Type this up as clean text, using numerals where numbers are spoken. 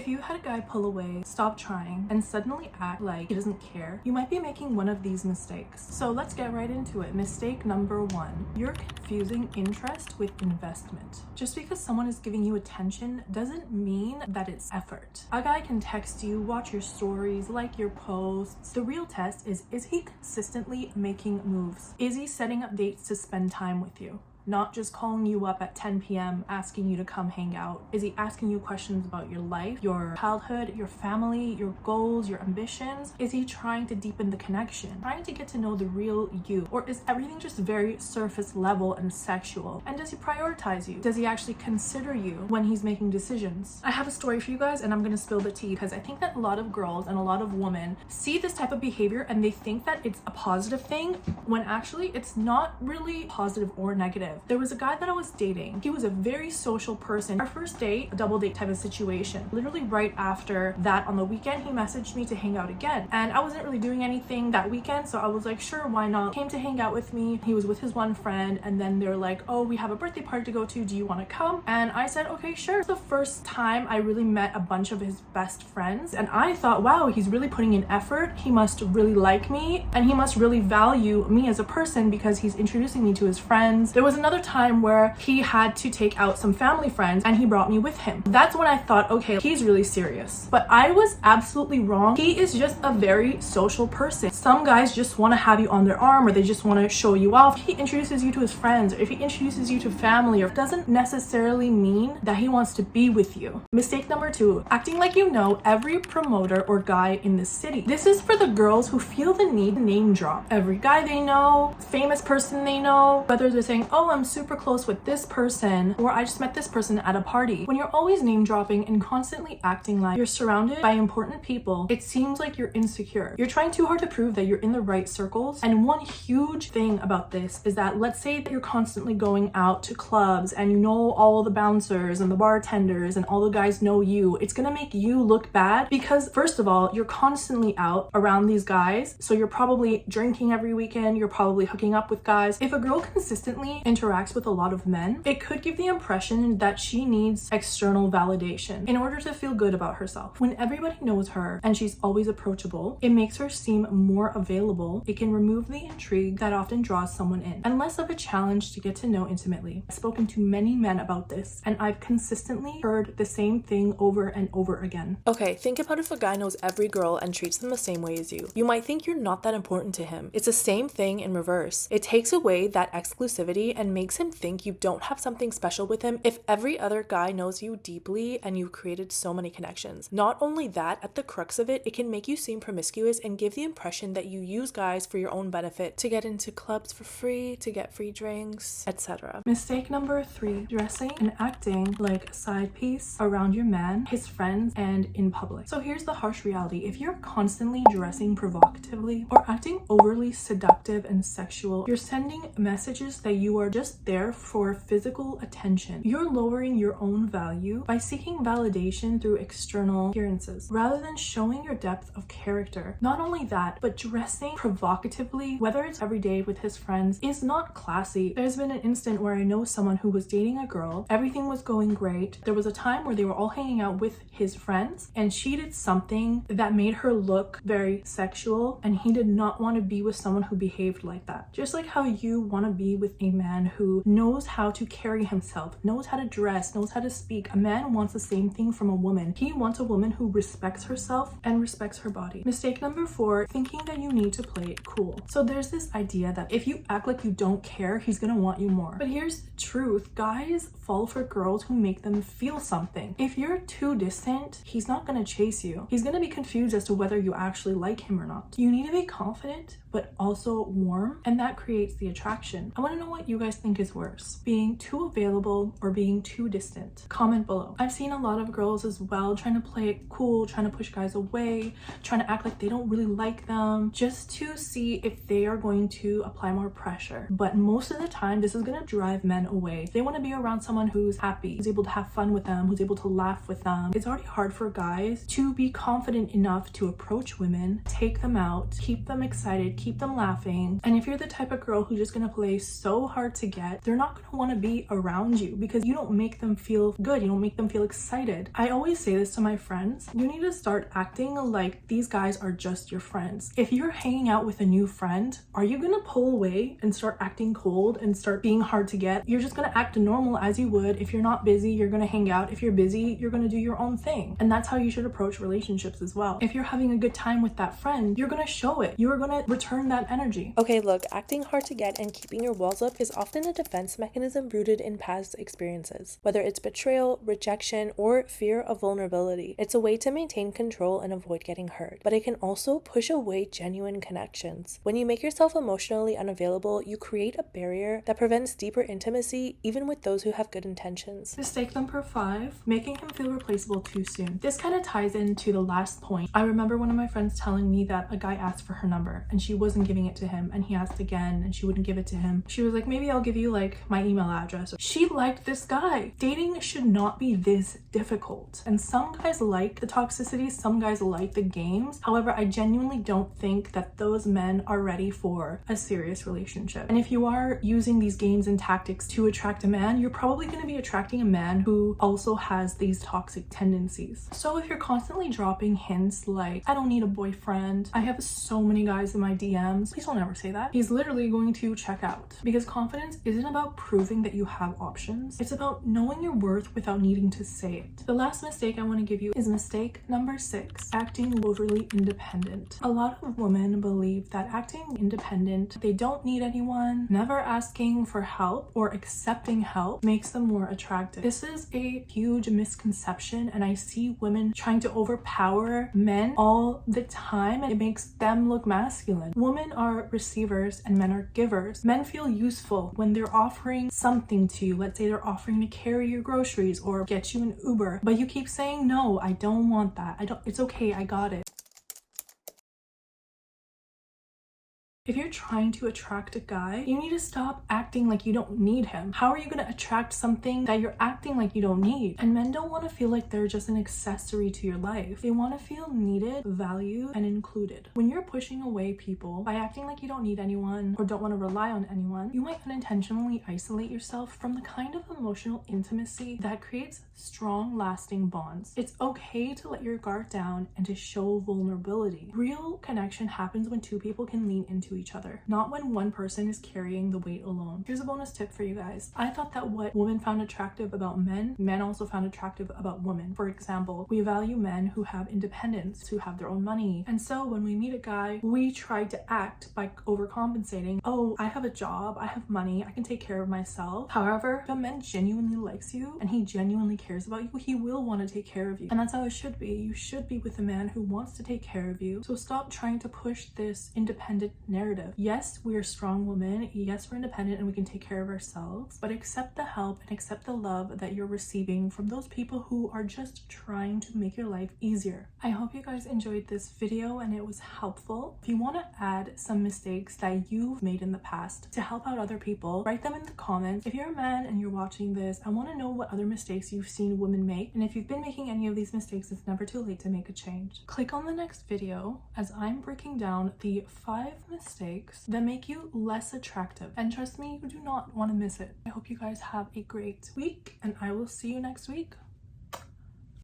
you had a guy pull away, stop trying, and suddenly act like he doesn't care, you might be making one of these mistakes. So let's get right into it. Mistake number 1. You're confusing interest with investment. Just because someone is giving you attention doesn't mean that it's effort. A guy can text you, watch your stories, like your posts. The real test is he consistently making moves? Is he setting up dates to spend time with you? Not just calling you up at 10 p.m. asking you to come hang out. Is he asking you questions about your life, your childhood, your family, your goals, your ambitions? Is he trying to deepen the connection, trying to get to know the real you? Or is everything just very surface level and sexual? And does he prioritize you? Does he actually consider you when he's making decisions? I have a story for you guys, and I'm gonna spill the tea because I think that a lot of girls and a lot of women see this type of behavior and they think that it's a positive thing when actually it's not really positive or negative. There was a guy that I was dating. He was a very social person. Our first date, a double date type of situation. Literally right after that on the weekend, he messaged me to hang out again. And I wasn't really doing anything that weekend, so I was like, sure, why not? Came to hang out with me. He was with his one friend, and then they're like, oh, we have a birthday party to go to. Do you want to come? And I said, okay, sure. It's the first time I really met a bunch of his best friends. And I thought, wow, he's really putting in effort. He must really like me, and he must really value me as a person because he's introducing me to his friends. There was another time where he had to take out some family friends and he brought me with him. That's when I thought, okay, he's really serious. But I was absolutely wrong. He is just a very social person. Some guys just want to have you on their arm, or they just want to show you off. If he introduces you to his friends, or if he introduces you to family, or doesn't necessarily mean that he wants to be with you. Mistake number 2, acting like you know every promoter or guy in the city. This is for the girls who feel the need to name drop every guy they know, famous person they know, whether they're saying, oh, I'm super close with this person, or I just met this person at a party. When you're always name dropping and constantly acting like you're surrounded by important people, it seems like you're insecure. You're trying too hard to prove that you're in the right circles. And one huge thing about this is that let's say that you're constantly going out to clubs and you know all the bouncers and the bartenders and all the guys know you. It's gonna make you look bad because first of all, you're constantly out around these guys. So you're probably drinking every weekend. You're probably hooking up with guys. If a girl consistently interacts with a lot of men, it could give the impression that she needs external validation in order to feel good about herself. When everybody knows her and she's always approachable, it makes her seem more available. It can remove the intrigue that often draws someone in and less of a challenge to get to know intimately. I've spoken to many men about this and I've consistently heard the same thing over and over again. Okay, think about if a guy knows every girl and treats them the same way as you. You might think you're not that important to him. It's the same thing in reverse. It takes away that exclusivity and makes him think you don't have something special with him if every other guy knows you deeply and you've created so many connections. Not only that, at the crux of it, it can make you seem promiscuous and give the impression that you use guys for your own benefit, to get into clubs for free, to get free drinks, etc. Mistake number 3, dressing and acting like a side piece around your man, his friends, and in public. So here's the harsh reality. If you're constantly dressing provocatively or acting overly seductive and sexual, you're sending messages that you are just there for physical attention. You're lowering your own value by seeking validation through external appearances rather than showing your depth of character. Not only that, but dressing provocatively, whether it's every day with his friends, is not classy. There's been an instant where I know someone who was dating a girl. Everything was going great. There was a time where they were all hanging out with his friends and she did something that made her look very sexual, and he did not want to be with someone who behaved like that. Just like how you want to be with a man who knows how to carry himself, knows how to dress, knows how to speak. A man wants the same thing from a woman. He wants a woman who respects herself and respects her body. Mistake number 4, thinking that you need to play it cool. So there's this idea that if you act like you don't care, he's gonna want you more. But here's the truth. Guys fall for girls who make them feel something. If you're too distant, he's not gonna chase you. He's gonna be confused as to whether you actually like him or not. You need to be confident but also warm, and that creates the attraction. I want to know what you guys think is worse, being too available or being too distant. Comment below. I've seen a lot of girls as well trying to play it cool, trying to push guys away, trying to act like they don't really like them, just to see if they are going to apply more pressure. But most of the time, this is going to drive men away. They want to be around someone who's happy, who's able to have fun with them, who's able to laugh with them. It's already hard for guys to be confident enough to approach women, take them out, keep them excited, keep them laughing. And if you're the type of girl who's just gonna play so hard to get, they're not gonna want to be around you because you don't make them feel good, you don't make them feel excited. I always say this to my friends: you need to start acting like these guys are just your friends. If you're hanging out with a new friend, are you gonna pull away and start acting cold and start being hard to get? You're just gonna act normal as you would. If you're not busy, you're gonna hang out. If you're busy, you're gonna do your own thing. And that's how you should approach relationships as well. If you're having a good time with that friend, you're gonna show it. You're gonna return that energy. Okay, look, acting hard to get and keeping your walls up is often a defense mechanism rooted in past experiences. Whether it's betrayal, rejection, or fear of vulnerability, it's a way to maintain control and avoid getting hurt. But it can also push away genuine connections. When you make yourself emotionally unavailable, you create a barrier that prevents deeper intimacy, even with those who have good intentions. Mistake number 5, making him feel replaceable too soon. This kind of ties into the last point. I remember one of my friends telling me that a guy asked for her number and she wasn't giving it to him, and he asked again and she wouldn't give it to him. She was like, maybe I'll give you like my email address. She liked this guy. Dating should not be this difficult. And some guys like the toxicity, some guys like the games. However, I genuinely don't think that those men are ready for a serious relationship. And if you are using these games and tactics to attract a man, you're probably going to be attracting a man who also has these toxic tendencies. So if you're constantly dropping hints like, I don't need a boyfriend, I have so many guys in my DMs, please don't ever say that. He's literally going to check out, because confidence isn't about proving that you have options. It's about knowing your worth without needing to say it. The last mistake I want to give you is mistake number 6, acting overly independent. A lot of women believe that acting independent, they don't need anyone, never asking for help or accepting help makes them more attractive. This is a huge misconception, and I see women trying to overpower men all the time, and it makes them look masculine. Women are receivers and men are givers. Men feel useful when they're offering something to you. Let's say they're offering to carry your groceries or get you an Uber, but you keep saying, no, I don't want that. It's okay, I got it. If you're trying to attract a guy, you need to stop acting like you don't need him. How are you going to attract something that you're acting like you don't need? And men don't want to feel like they're just an accessory to your life. They want to feel needed, valued, and included. When you're pushing away people by acting like you don't need anyone or don't want to rely on anyone, you might unintentionally isolate yourself from the kind of emotional intimacy that creates strong, lasting bonds. It's okay to let your guard down and to show vulnerability. Real connection happens when two people can lean into each other, not when one person is carrying the weight alone. Here's a bonus tip for you guys. I thought that what women found attractive about men also found attractive about women. For example, we value men who have independence, who have their own money. And so when we meet a guy, we try to act by overcompensating. Oh, I have a job, I have money, I can take care of myself. However, if a man genuinely likes you and he genuinely cares about you, he will want to take care of you. And that's how it should be. You should be with a man who wants to take care of you. So stop trying to push this independent narrative. Yes, we are strong women. Yes, we're independent and we can take care of ourselves, but accept the help and accept the love that you're receiving from those people who are just trying to make your life easier. I hope you guys enjoyed this video and it was helpful. If you want to add some mistakes that you've made in the past to help out other people, write them in the comments. If you're a man and you're watching this, I want to know what other mistakes you've seen women make, and if you've been making any of these mistakes, it's never too late to make a change. Click on the next video as I'm breaking down the 5 mistakes that make you less attractive, and trust me, you do not want to miss it. I hope you guys have a great week and I will see you next week.